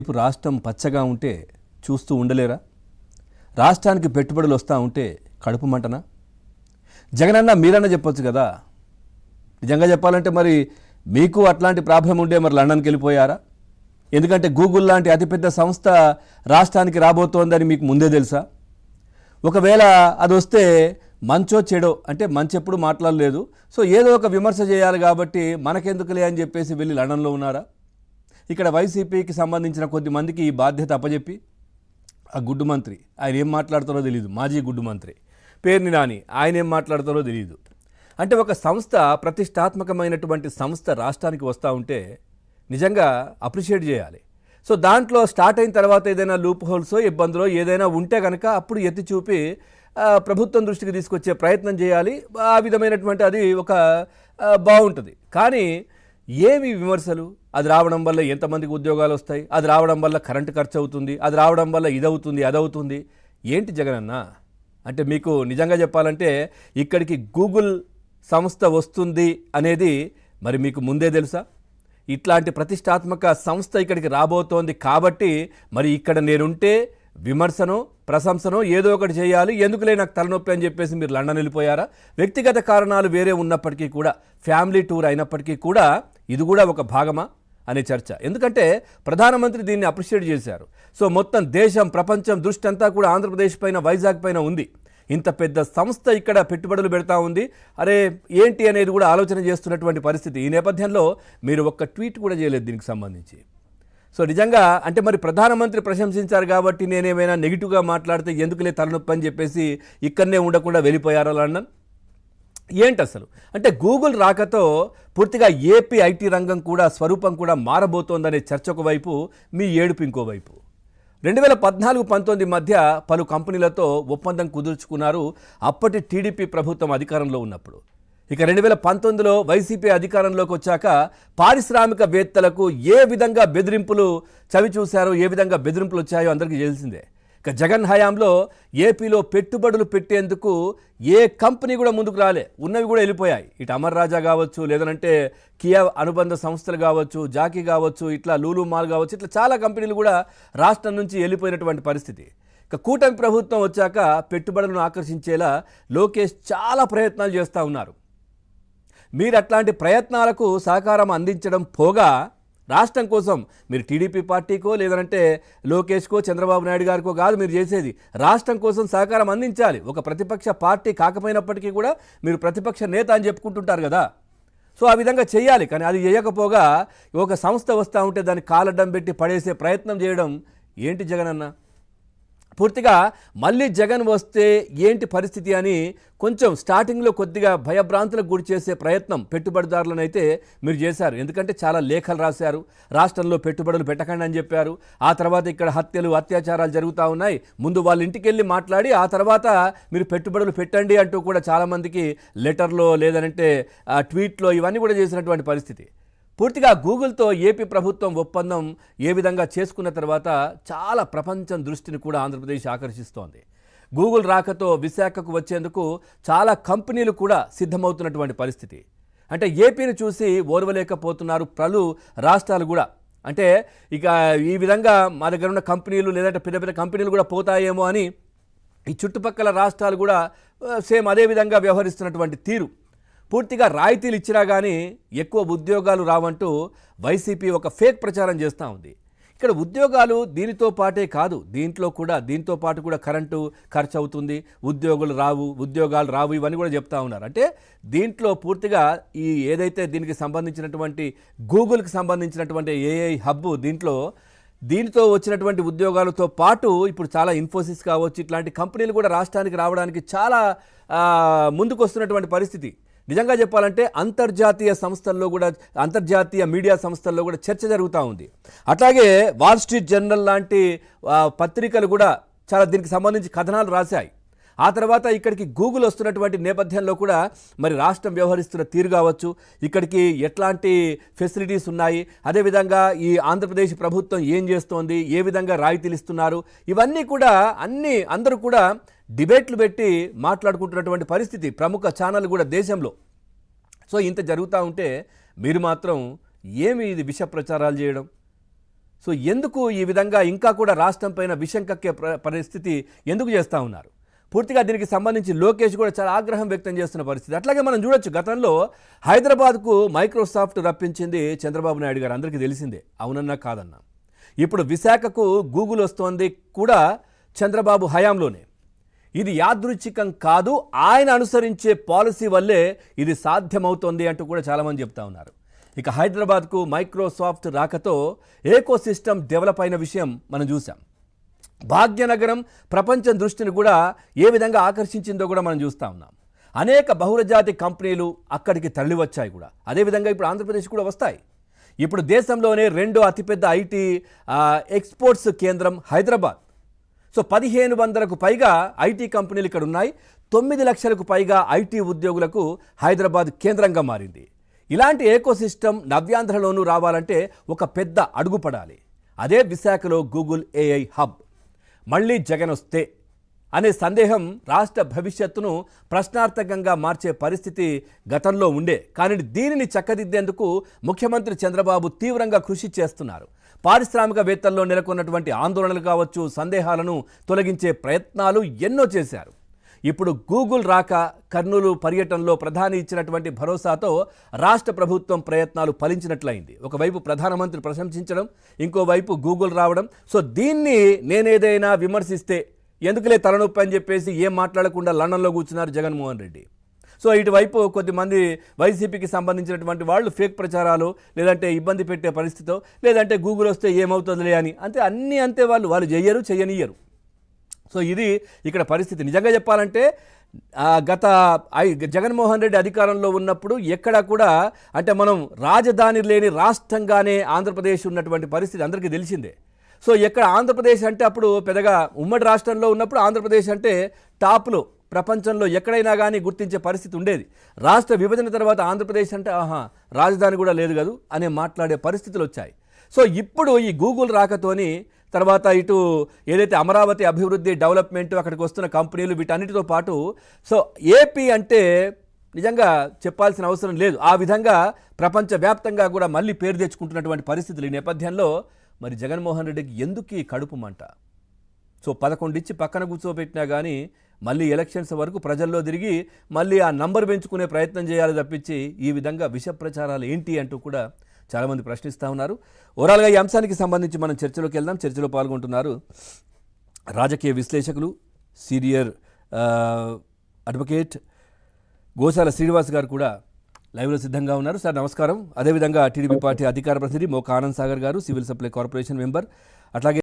ఇప్పుడు రాష్ట్రం పచ్చగా ఉంటే చూస్తూ ఉండలేరా? రాష్ట్రానికి పెట్టుబడులు వస్తూ ఉంటే కడుపు మంటనా? జగనన్న మీరన్నా చెప్పొచ్చు కదా. నిజంగా చెప్పాలంటే మరి మీకు అట్లాంటి ప్రాబ్లం ఉండే మరి లండన్కి వెళ్ళిపోయారా? ఎందుకంటే గూగుల్ లాంటి అతిపెద్ద సంస్థ రాష్ట్రానికి రాబోతోందని మీకు ముందే తెలుసా? ఒకవేళ అది వస్తే మంచో చెడో, అంటే మంచి ఎప్పుడు మాట్లాడలేదు, సో ఏదో ఒక విమర్శ చేయాలి కాబట్టి మనకెందుకులే అని చెప్పేసి వెళ్ళి లండన్లో ఉన్నారా? ఇక్కడ వైసీపీకి సంబంధించిన కొద్దిమందికి ఈ బాధ్యత అప్పచెప్పి ఆ గుడ్డు మంత్రి ఆయన ఏం మాట్లాడతారో తెలియదు, మాజీ గుడ్డు మంత్రి పేర్ని నాని ఆయన ఏం మాట్లాడతారో తెలియదు. అంటే ఒక సంస్థ, ప్రతిష్టాత్మకమైనటువంటి సంస్థ రాష్ట్రానికి వస్తూ ఉంటే నిజంగా అప్రిషియేట్ చేయాలి. సో దాంట్లో స్టార్ట్ అయిన తర్వాత ఏదైనా లూప్ హోల్సో ఇబ్బందులో ఏదైనా ఉంటే కనుక అప్పుడు ఎత్తి చూపి ప్రభుత్వం దృష్టికి తీసుకొచ్చే ప్రయత్నం చేయాలి. ఆ విధమైనటువంటి అది ఒక బాగుంటుంది. కానీ ఏమి విమర్శలు? అది రావడం వల్ల ఎంతమందికి ఉద్యోగాలు వస్తాయి, అది రావడం వల్ల కరెంటు ఖర్చు అవుతుంది, అది రావడం వల్ల ఇదవుతుంది అదవుతుంది. ఏంటి జగనన్న? అంటే మీకు నిజంగా చెప్పాలంటే ఇక్కడికి గూగుల్ సంస్థ వస్తుంది అనేది మరి మీకు ముందే తెలుసా? ఇట్లాంటి ప్రతిష్టాత్మక సంస్థ ఇక్కడికి రాబోతోంది కాబట్టి మరి ఇక్కడ నేనుంటే విమర్శనో ప్రశంసనో ఏదో ఒకటి చేయాలి, ఎందుకులే నాకు తలనొప్పి అని చెప్పేసి మీరు లండన్ వెళ్ళిపోయారా? వ్యక్తిగత కారణాలు వేరే ఉన్నప్పటికీ కూడా, ఫ్యామిలీ టూర్ అయినప్పటికీ కూడా ఇది కూడా ఒక భాగమా అనే చర్చ. ఎందుకంటే ప్రధానమంత్రి దీన్ని అప్రిషియేట్ చేశారు. సో మొత్తం దేశం, ప్రపంచం దృష్టి అంతా కూడా ఆంధ్రప్రదేశ్ పైన, వైజాగ్ పైన ఉంది. ఇంత పెద్ద సంస్థ ఇక్కడ పెట్టుబడులు పెడతా ఉంది, అరే ఏంటి అనేది కూడా ఆలోచన చేస్తున్నటువంటి పరిస్థితి. ఈ నేపథ్యంలో మీరు ఒక్క ట్వీట్ కూడా చేయలేదు దీనికి సంబంధించి. సో నిజంగా అంటే మరి ప్రధానమంత్రి ప్రశంసించారు కాబట్టి నేనేమైనా నెగిటివ్గా మాట్లాడితే ఎందుకులే తలనొప్పి అని చెప్పేసి ఇక్కడనే ఉండకుండా వెళ్ళిపోయారా లండన్? ఏంటి అసలు? అంటే గూగుల్ రాకతో పూర్తిగా ఏపీ ఐటీ రంగం కూడా స్వరూపం కూడా మారబోతోందనే చర్చ ఒకవైపు, మీ ఏడుపు ఇంకోవైపు. 2014-19 మధ్య పలు కంపెనీలతో ఒప్పందం కుదుర్చుకున్నారు అప్పటి టీడీపీ ప్రభుత్వం అధికారంలో ఉన్నప్పుడు. ఇక 2019లో వైసీపీ అధికారంలోకి వచ్చాక పారిశ్రామికవేత్తలకు ఏ విధంగా బెదిరింపులు చవి చూశారో, ఏ విధంగా బెదిరింపులు వచ్చాయో అందరికీ తెలిసిందే. ఇక జగన్ హయాంలో ఏపీలో పెట్టుబడులు పెట్టేందుకు ఏ కంపెనీ కూడా ముందుకు రాలే, ఉన్నవి కూడా వెళ్ళిపోయాయి. ఇటు అమర్ రాజా కావచ్చు, లేదంటే కియా అనుబంధ సంస్థలు కావచ్చు, జాకీ కావచ్చు, ఇట్లా లూలు మాల్ కావచ్చు, ఇట్లా చాలా కంపెనీలు కూడా రాష్ట్రం నుంచి వెళ్ళిపోయినటువంటి పరిస్థితి. ఇక కూటమి ప్రభుత్వం వచ్చాక పెట్టుబడులను ఆకర్షించేలా లోకేష్ చాలా ప్రయత్నాలు చేస్తూ ఉన్నారు. మీరు అట్లాంటి ప్రయత్నాలకు సహకారం అందించడం పోగా రాష్ట్రం కోసం మీరు టీడీపీ పార్టీకో లేదంటే లోకేష్కో చంద్రబాబు నాయుడు గారికో కాదు మీరు చేసేది, రాష్ట్రం కోసం సహకారం అందించాలి. ఒక ప్రతిపక్ష పార్టీ కాకపోయినప్పటికీ కూడా మీరు ప్రతిపక్ష నేత అని చెప్పుకుంటుంటారు కదా. సో ఆ విధంగా చేయాలి. కానీ అది చేయకపోగా ఒక సంస్థ వస్తూ ఉంటే దాన్ని కాలడ్డం పెట్టి పడేసే ప్రయత్నం చేయడం ఏంటి జగనన్న? పూర్తిగా మళ్ళీ జగన్ వస్తే ఏంటి పరిస్థితి అని కొంచెం స్టార్టింగ్లో కొద్దిగా భయభ్రాంతులకు గురి చేసే ప్రయత్నం పెట్టుబడిదారులను అయితే మీరు చేశారు. ఎందుకంటే చాలా లేఖలు రాశారు, రాష్ట్రంలో పెట్టుబడులు పెట్టకండి అని చెప్పారు. ఆ తర్వాత ఇక్కడ హత్యలు, అత్యాచారాలు జరుగుతూ ఉన్నాయి, ముందు వాళ్ళ ఇంటికి వెళ్ళి మాట్లాడి ఆ తర్వాత మీరు పెట్టుబడులు పెట్టండి అంటూ కూడా చాలామందికి లెటర్లో లేదంటే ట్వీట్లో ఇవన్నీ కూడా చేసినటువంటి పరిస్థితి. పూర్తిగా గూగుల్తో ఏపీ ప్రభుత్వం ఒప్పందం ఏ విధంగా చేసుకున్న తర్వాత చాలా ప్రపంచం దృష్టిని కూడా ఆంధ్రప్రదేశ్ ఆకర్షిస్తోంది. గూగుల్ రాకతో విశాఖకు వచ్చేందుకు చాలా కంపెనీలు కూడా సిద్ధమవుతున్నటువంటి పరిస్థితి. అంటే ఏపీని చూసి ఓర్వలేకపోతున్నారు పలు రాష్ట్రాలు కూడా. అంటే ఇక ఈ విధంగా మా దగ్గర ఉన్న కంపెనీలు లేదంటే పెద్ద పెద్ద కంపెనీలు కూడా పోతాయేమో అని ఈ చుట్టుపక్కల రాష్ట్రాలు కూడా సేమ్ అదే విధంగా వ్యవహరిస్తున్నటువంటి తీరు. పూర్తిగా రాయితీలు ఇచ్చినా కానీ ఎక్కువ ఉద్యోగాలు రావంటూ వైసీపీ ఒక ఫేక్ ప్రచారం చేస్తూ ఉంది. ఇక్కడ ఉద్యోగాలు దీనితో పాటే కాదు, దీంతో పాటు కూడా కరెంటు ఖర్చు అవుతుంది, ఉద్యోగాలు రావు ఇవన్నీ కూడా చెప్తా ఉన్నారు. అంటే దీంట్లో పూర్తిగా ఈ ఏదైతే దీనికి సంబంధించినటువంటి గూగుల్కి సంబంధించినటువంటి ఏఐ హబ్ దీనితో వచ్చినటువంటి ఉద్యోగాలతో పాటు ఇప్పుడు చాలా ఇన్ఫోసిస్ కావచ్చు, ఇట్లాంటి కంపెనీలు కూడా రాష్ట్రానికి రావడానికి చాలా ముందుకు వస్తున్నటువంటి పరిస్థితి. నిజంగా చెప్పాలంటే అంతర్జాతీయ సంస్థల్లో కూడా, అంతర్జాతీయ మీడియా సంస్థల్లో కూడా చర్చ జరుగుతూ ఉంది. అట్లాగే వాల్ స్ట్రీట్ జర్నల్ లాంటి పత్రికలు కూడా చాలా దీనికి సంబంధించి కథనాలు రాశాయి. ఆ తర్వాత ఇక్కడికి గూగుల్ వస్తున్నటువంటి నేపథ్యంలో కూడా మరి రాష్ట్రం వ్యవహరిస్తున్న తీరు కావచ్చు, ఇక్కడికి ఎట్లాంటి ఫెసిలిటీస్ ఉన్నాయి, అదేవిధంగా ఈ ఆంధ్రప్రదేశ్ ప్రభుత్వం ఏం చేస్తోంది, ఏ విధంగా రాయితీలు ఇస్తున్నారు, ఇవన్నీ కూడా అందరూ కూడా డిబేట్లు పెట్టి మాట్లాడుకుంటున్నటువంటి పరిస్థితి ప్రముఖ ఛానల్ కూడా దేశంలో. సో ఇంత జరుగుతూ ఉంటే మీరు మాత్రం ఏమి ఇది విష ప్రచారాలు చేయడం? సో ఎందుకు ఈ విధంగా ఇంకా కూడా రాష్ట్రం పైన విషం కక్కే పరిస్థితి ఎందుకు చేస్తూ ఉన్నారు? పూర్తిగా దీనికి సంబంధించి లోకేష్ కూడా చాలా ఆగ్రహం వ్యక్తం చేస్తున్న పరిస్థితి. అట్లాగే మనం చూడొచ్చు, గతంలో హైదరాబాద్కు మైక్రోసాఫ్ట్ రప్పించింది చంద్రబాబు నాయుడు గారు, అందరికీ తెలిసిందే, అవునన్నా కాదన్నా. ఇప్పుడు విశాఖకు గూగుల్ వస్తోంది కూడా చంద్రబాబు హయాంలోనే. ఇది యాదృచ్ఛికం కాదు, ఆయన అనుసరించే పాలసీ వల్లే ఇది సాధ్యమవుతోంది అంటూ కూడా చాలామంది చెప్తా ఉన్నారు. ఇక హైదరాబాద్కు మైక్రోసాఫ్ట్ రాకతో ఏకో సిస్టమ్ డెవలప్ అయిన విషయం మనం చూసాం. భాగ్యనగరం ప్రపంచం దృష్టిని కూడా ఏ విధంగా ఆకర్షించిందో కూడా మనం చూస్తూ ఉన్నాం. అనేక బహుళజాతి కంపెనీలు అక్కడికి తరలి వచ్చాయి కూడా. అదేవిధంగా ఇప్పుడు ఆంధ్రప్రదేశ్ కూడా వస్తాయి. ఇప్పుడు దేశంలోనే రెండో అతిపెద్ద ఐటీ ఎక్స్పోర్ట్స్ కేంద్రం హైదరాబాద్. సో 1500కు పైగా ఐటీ కంపెనీలు ఇక్కడ ఉన్నాయి. 9 లక్షలకు పైగా ఐటీ ఉద్యోగులకు హైదరాబాద్ కేంద్రంగా మారింది. ఇలాంటి ఏకోసిస్టమ్ నవ్యాంధ్రలోనూ రావాలంటే ఒక పెద్ద అడుగు పడాలి. అదే విశాఖలో గూగుల్ ఏఐ హబ్. మళ్ళీ జగన్ వస్తే అనే సందేహం రాష్ట్ర భవిష్యత్తును ప్రశ్నార్థకంగా మార్చే పరిస్థితి గతంలో ఉండే. కానీ దీనిని చక్కదిద్దేందుకు ముఖ్యమంత్రి చంద్రబాబు తీవ్రంగా కృషి చేస్తున్నారు. పారిశ్రామికవేత్తల్లో నెలకొన్నటువంటి ఆందోళనలు కావచ్చు, సందేహాలను తొలగించే ప్రయత్నాలు ఎన్నో చేశారు. ఇప్పుడు గూగుల్ రాక, కర్నూలు పర్యటనలో ప్రధాని ఇచ్చినటువంటి భరోసాతో రాష్ట్ర ప్రభుత్వం ప్రయత్నాలు ఫలించినట్లయింది. ఒకవైపు ప్రధానమంత్రి ప్రశంసించడం, ఇంకోవైపు గూగుల్ రావడం. సో దీన్ని నేనేదైనా విమర్శిస్తే ఎందుకులే తలనొప్పి అని చెప్పేసి ఏం మాట్లాడకుండా లండన్లో కూర్చున్నారు జగన్మోహన్ రెడ్డి. సో ఇటువైపు కొద్దిమంది వైసీపీకి సంబంధించినటువంటి వాళ్ళు ఫేక్ ప్రచారాలు, లేదంటే ఇబ్బంది పెట్టే పరిస్థితో, లేదంటే గూగుల్ వస్తే ఏమవుతుందిలే అని, అన్నీ అంతే, వాళ్ళు చేయనియ్యరు. సో ఇది ఇక్కడ పరిస్థితి. నిజంగా చెప్పాలంటే గత జగన్మోహన్ రెడ్డి అధికారంలో ఉన్నప్పుడు ఎక్కడా కూడా మనం రాజధాని లేని రాష్ట్రంగానే ఆంధ్రప్రదేశ్ ఉన్నటువంటి పరిస్థితి అందరికీ తెలిసిందే. సో ఎక్కడ ఆంధ్రప్రదేశ్ అంటే అప్పుడు పెద్దగా ఉమ్మడి రాష్ట్రంలో ఉన్నప్పుడు ఆంధ్రప్రదేశ్ అంటే టాప్లో ప్రపంచంలో ఎక్కడైనా కానీ గుర్తించే పరిస్థితి ఉండేది. రాష్ట్ర విభజన తర్వాత ఆంధ్రప్రదేశ్ అంటే రాజధాని కూడా లేదు కదా అనే మాట్లాడే పరిస్థితులు వచ్చాయి. సో ఇప్పుడు ఈ గూగుల్ రాకతోని తర్వాత ఇటు ఏదైతే అమరావతి అభివృద్ధి, డెవలప్మెంట్, అక్కడికి వస్తున్న కంపెనీలు, వీటన్నిటితో పాటు సో ఏపీ అంటే నిజంగా చెప్పాల్సిన అవసరం లేదు. ఆ విధంగా ప్రపంచవ్యాప్తంగా కూడా మళ్ళీ పేరు తెచ్చుకుంటున్నటువంటి పరిస్థితులు. ఈ నేపథ్యంలో మరి జగన్మోహన్ రెడ్డికి ఎందుకు ఈ కడుపు మంట? సో 11 ఇచ్చి పక్కన కూర్చోబెట్టినా కానీ మళ్ళీ ఎలక్షన్స్ వరకు ప్రజల్లో తిరిగి మళ్ళీ ఆ నంబర్ పెంచుకునే ప్రయత్నం చేయాలి తప్పించి ఈ విధంగా విష ప్రచారాలు ఏంటి అంటూ కూడా చాలామంది ప్రశ్నిస్తూ ఉన్నారు. ఓవరాల్గా ఈ అంశానికి సంబంధించి మనం చర్చలోకి వెళ్దాం. చర్చలో పాల్గొంటున్నారు రాజకీయ విశ్లేషకులు, సీనియర్ అడ్వకేట్ గోశాల శ్రీనివాస్ గారు కూడా లైవ్లో సిద్ధంగా ఉన్నారు. సార్ నమస్కారం. అదేవిధంగా టీడీపీ పార్టీ అధికార ప్రతినిధి మోకా ఆనంద్ సాగర్ గారు, సివిల్ సప్లై కార్పొరేషన్ మెంబర్, అట్లాగే